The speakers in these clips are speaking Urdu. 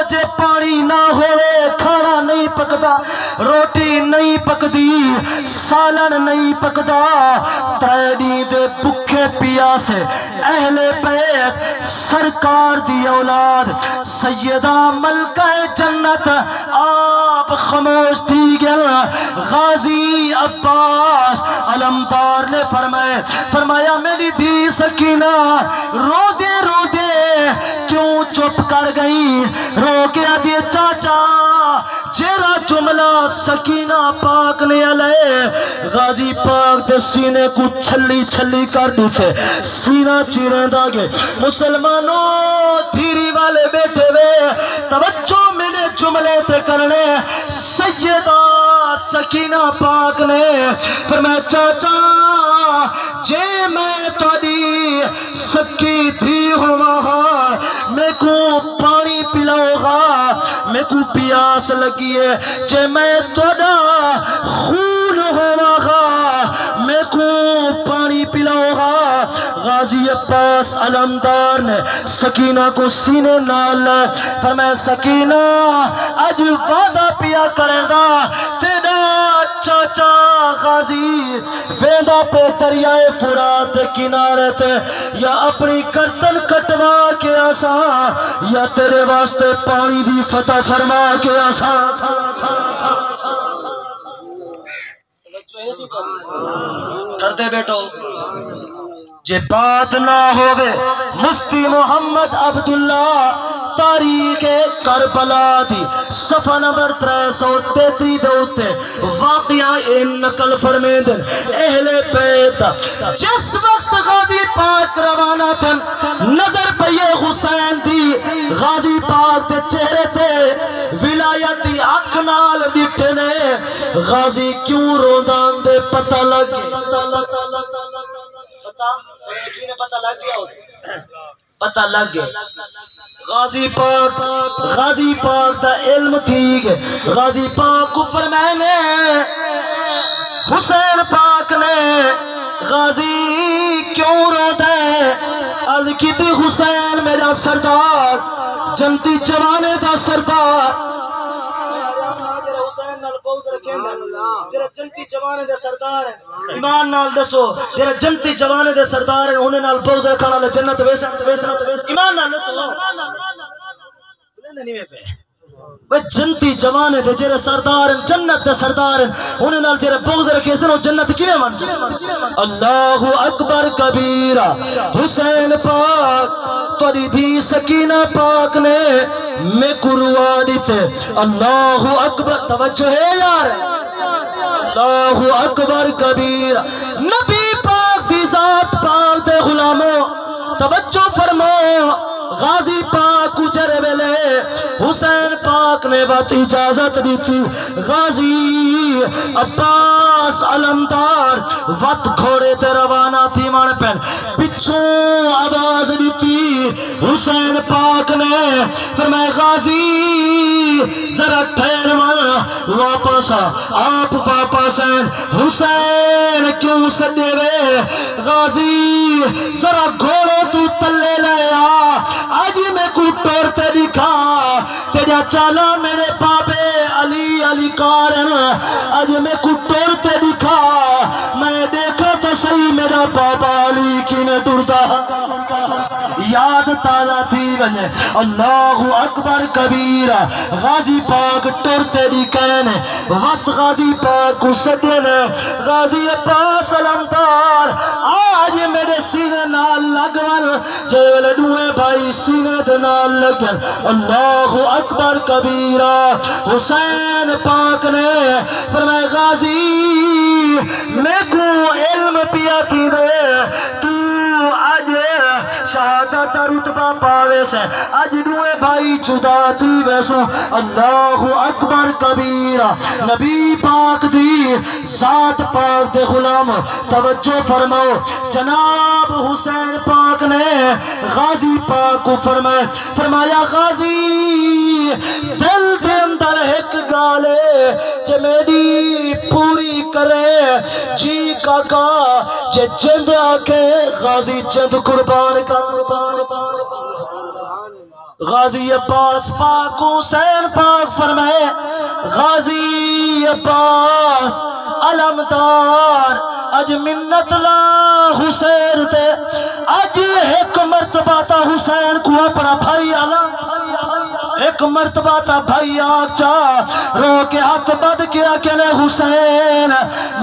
جے پانی نہ ہوئے کھانا نہیں پکدا، روٹی نہیں پکدی، سالن نہیں پکدا، تریڈی دے بکھے پیاسے اہل بیت سرکار دی اولاد سیدہ ملکہ جنت آپ خاموش تھی گیا۔ غازی عباس علمدار نے فرمایا میری دی سکینہ رو دے کیوں چپ کر گئی؟ رو کے آدھے چاچا جیرا جملہ سکینہ پاک نے علیہ غازی پاک دے سینے کو چھلی کر دیتے، سینہ چیریں داگے۔ مسلمانوں دھیری والے بیٹھے وے توجہ میرے جملے تے کرنے، سیدہ سکینہ پاک نے فرمایا چاچا جے میں تھوڑی سکی دھی ہوا میں کو پانی پلاؤ گا، میں کو پیاس لگی ہے، جے میں تھوڑا خون ہوا گا میں کو پانی پلاؤ گا۔ غازی عباس علمدار نے سکینہ کو سینے نال فرمایا سکینہ اج وعدہ پیا کرے گا تیرا چاچا غازی ویندہ پہ دریائے فرات کنارے تے یا اپنی گردن کٹوا کے آسا یا تیرے واسطے پانی دی فتح فرما کے آسا۔ کر دے بیٹو جے بات نہ ہوئے مفتی محمد عبداللہ تاریخ کربلا دی صفحہ نمبر 333 دوتے واقعہ ان نقل فرمیدن اہل بیت جس وقت غازی پاک روانہ تھے نظر پہ یہ حسین دی غازی پاک دے چہرے تے ولایتی اکھنال ڈٹھنے غازی کیوں رودان دے پتہ لگ پتہ لگ گیا غازی پاک دا علم تھی گئے۔ غازی پاک کو فرمانے حسین پاک نے غازی کیوں رو دے؟ عرض کی تھی حسین میرا سردار جنتی جوانے دا سردار جرا جنتی جوانے دے سردار ہیں ایمان نال دسو جرا جنتی جوانے دے سردار ہیں انہیں نال بوز رکھانا لے جنت ویسا ایمان نال دسو بلندے نہیں میں پہ وہ جنتی جوانے دے جرا سردار ہیں جنت دے سردار ہیں انہیں نال جرا بوز رکھے سنو جنت کی میں منسو اللہ اکبر کبیرہ حسین پاک توڑی دی سکینہ پاک نے میں قروا دیتے اللہ اکبر توجہ ہے یار اللہ اکبر کبیر نبی پاک دی ذات پاک دے غلاموں توجہ فرمو غازی پاک اجرے ویلے حسین پاک نے بات اجازت دیتی غازی عباس علمدار وقت گھوڑے تے روانہ تھی مان پہن پچھوں آواز دیتی حسین پاک نے فرمائے غازی ذرا ٹھہر من واپس آپ واپس ہیں حسین کیوں سڈے وے غازی ذرا گھوڑے تو تلے لے آج میں کو ٹورتے دکھا تیرا چالا میرے بابے علی کارن آج میں کو ٹورتے دکھا میں دیکھا تو صحیح میرا بابا علی کی نے ٹورتا یاد تازہ تھی بنے اللہ اکبر کبیرہ غازی پاک ٹورتے دکھانے وقت غازی پاک کو سڈنے غازی عباس علمدار آج میرے سینے نال لگول جیل ڈوئے بھائی سینے دنال لگن اللہ اکبر کبیرہ حسین پاک نے فرمائے غازی میں کو علم پیا تھی دے تو آج شہادت رتبہ پاوے سے آج دوئے بھائی جدا تھی ویسو اللہ اکبر کبیرہ نبی پاک دی ذات پاک دے غلام توجہ فرماؤ جناب حسین پاک نے غازی پاک کو فرمایا غازی دل دے اندر ایک گالے جے میری پوری کرے جی کاکا جے جند آکے غازی جند قربان کا غازی عباس پاک حسین پاک فرمائے غازی عباس علمدار اج منت لا حسین تے اج ایک مرتبہ تا حسین کو اپنا بھائی ایک مرتبہ تا بھائی آگ چاہ رو کے ہاتھ بد کیا کہنے حسین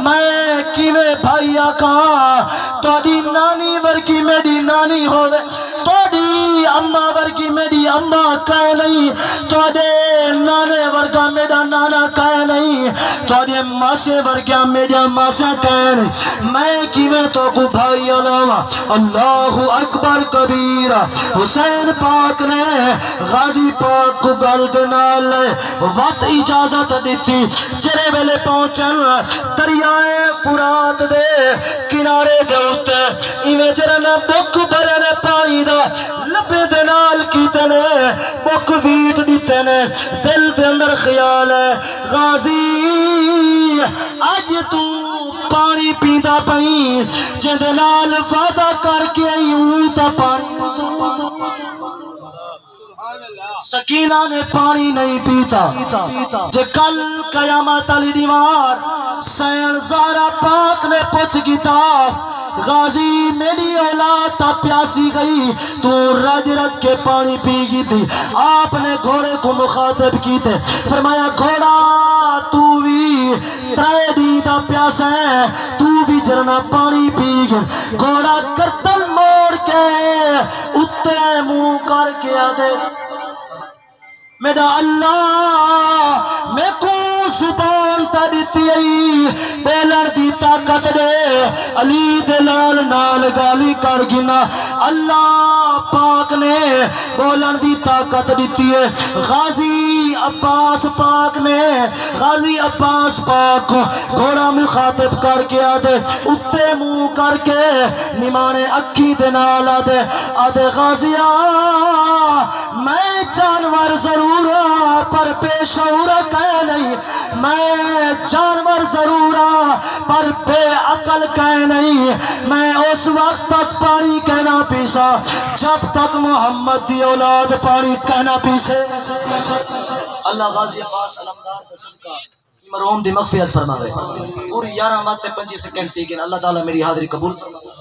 میں کیویں بھائی آکاں توڑی نانی ورکی میری نانی ہوئے توڑی اممہ ورکی میری اممہ کہے نہیں توڑے نانے ورگا میرا نانا کہے نہیں توڑے ماسے ورگا میرا ماسے کہے نہیں میں کیویں تو کو بھائی علاوہ اللہ اکبر کبیر حسین پاک نے غازی پاک کو گلد نالے وقت اجازت دیتی جرے ویلے پہنچن دریائے فرات دے کنارے دوتے ایویں جرنا بک بھرنے پانی دا لپے دے نال کیتے نے بک ویٹ دیتے نے دل دے اندر خیال ہے غازی آج تو پانی پیدا پئی جندے نال وعدہ کر کے آئی تا پانی سکینہ نے پانی نہیں پیتا جے کل قیامت علی دیوار سین زہرا پاک نے پوچھ گیتا غازی میری اولاد تا پیاسی گئی تو رج رج کے پانی پی گی تھی آپ نے گھوڑے کو مخاطب کی تھے فرمایا گھوڑا تو بھی ترے دی دا پیاس ہے تو بھی جرنا پانی پی گئی گھوڑا کرتل موڑ کے اتے منہ کر کے آدھے میرا اللہ میں کو سبان تا دیتی آئی بیلر دی طاقت دے علی دلال نال گالی کر گنا اللہ پاک نے بولن دی طاقت دیتی ہے غازی عباس پاک نے غازی عباس پاک کو گھوڑا مخاطب کر کے آدھے اتے منہ کر کے نمانے اکھی دے نال آدھے غازیہ میں جانور ضرور پر بے شعور کہے نہیں میں جانور ضرور پر بے عقل کہے نہیں میں اس وقت تک پانی کہنا پیسا جب تک محمد دی اولاد پانی کہنا پیسے اللہ غازی عباس علمدار دا صدقہ مرحوم دی مغفرت فرماوے پوری 11 باتیں 25 سیکنڈ تھی کہ اللہ تعالیٰ میری حاضری قبول فرماوے